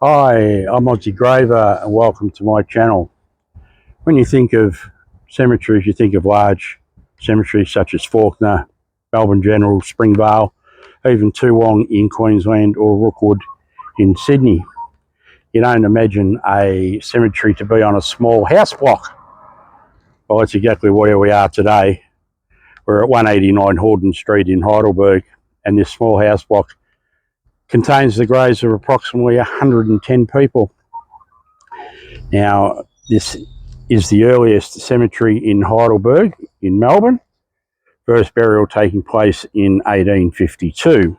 Hi, I'm Aussie Graver and welcome to my channel. When you think of cemeteries, you think of large cemeteries such as Fawkner, Melbourne General, Springvale, even Toowong in Queensland or Rookwood in Sydney. You don't imagine a cemetery to be on a small house block. Well, that's exactly where we are today. We're at 189 Hawdon Street in Heidelberg, and this small house block contains the graves of approximately 110 people. Now, this is the earliest cemetery in Heidelberg in Melbourne, first burial taking place in 1852.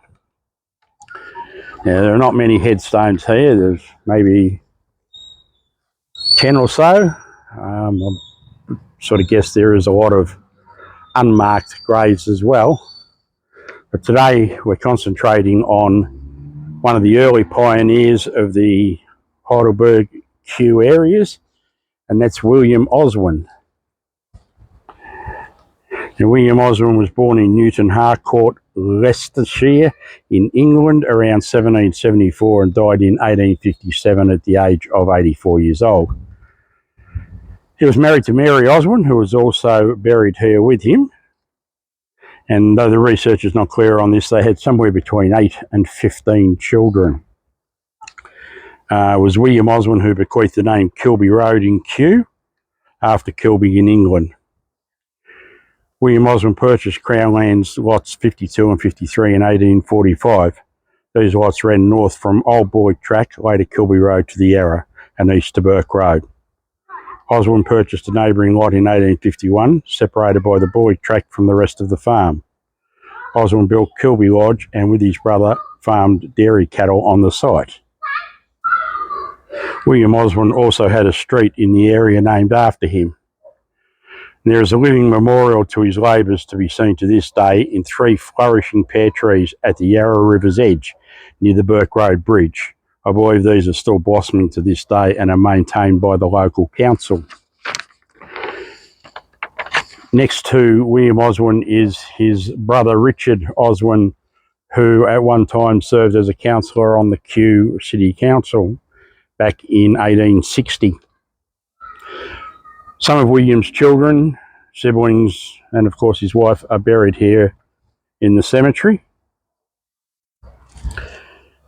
Now, there are not many headstones here. There's maybe 10 or so. I sort of guess there is a lot of unmarked graves as well. But today we're concentrating on one of the early pioneers of the Heidelberg Kew areas, and that's William Osborne. Now, William Osborne was born in Newton Harcourt, Leicestershire in England around 1774 and died in 1857 at the age of 84 years old. He was married to Mary Osborne, who was also buried here with him. And though the research is not clear on this, they had somewhere between 8 and 15 children. It was William Osborne who bequeathed the name Kilby Road in Kew after Kilby in England. William Osborne purchased Crown Lands lots 52 and 53 in 1845. These lots ran north from Old Boyd Track, later Kilby Road, to the Yarra and east to Burke Road. Osborne purchased a neighbouring lot in 1851, separated by the Boyd Track from the rest of the farm. Osborne built Kilby Lodge and with his brother farmed dairy cattle on the site. William Osborne also had a street in the area named after him. There is a living memorial to his labours to be seen to this day in 3 flourishing pear trees at the Yarra River's edge near the Burke Road Bridge. I believe these are still blossoming to this day and are maintained by the local council. Next to William Osborne is his brother Richard Osborne, who at one time served as a councillor on the Kew City Council back in 1860. Some of William's children, siblings, and of course his wife are buried here in the cemetery.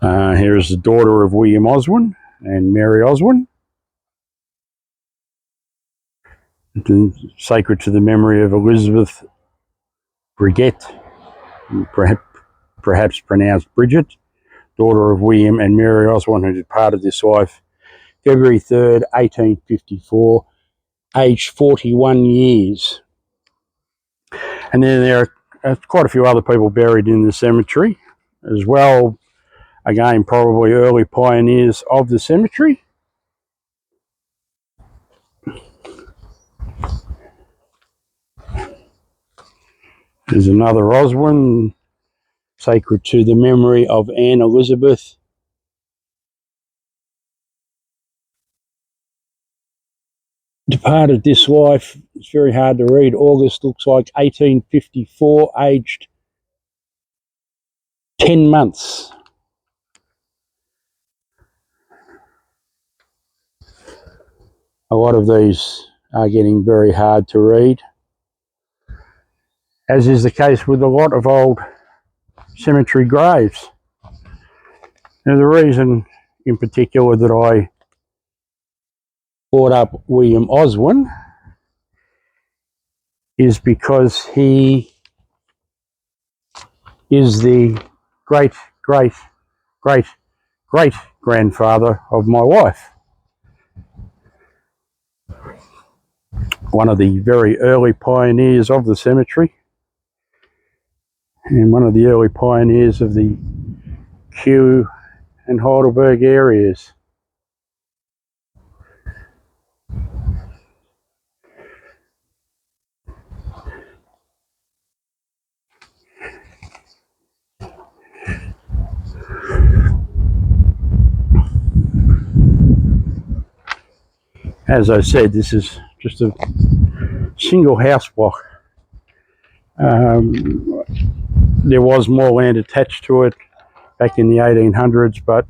Here is the daughter of William Osborne and Mary Osborne. Sacred to the memory of Elizabeth Brigette, perhaps pronounced Bridget, daughter of William and Mary Osborne, who departed this life February 3rd, 1854, aged 41 years. And then there are quite a few other people buried in the cemetery as well. Again, probably early pioneers of the cemetery. There's another Osborne, sacred to the memory of Anne Elizabeth. Departed this life, it's very hard to read, August looks like 1854, aged 10 months. A lot of these are getting very hard to read, as is the case with a lot of old cemetery graves. Now, the reason in particular that I brought up William Osborne is because he is the great grandfather of my wife. One of the very early pioneers of the cemetery and one of the early pioneers of the Kew and Heidelberg areas. As I said, this is just a single house block. There was more land attached to it back in the 1800s, but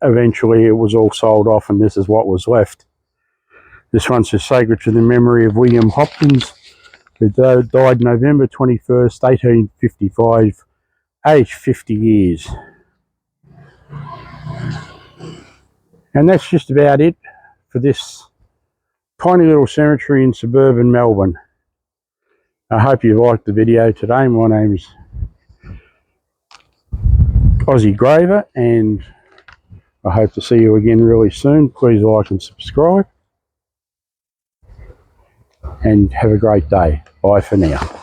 eventually it was all sold off and this is what was left. This one says sacred to the memory of William Hopkins, who died November 21st, 1855, aged 50 years. And that's just about it for this tiny little cemetery in suburban Melbourne. I hope you liked the video today. My name's Aussie Graver, and I hope to see you again really soon. Please like and subscribe, and have a great day. Bye for now.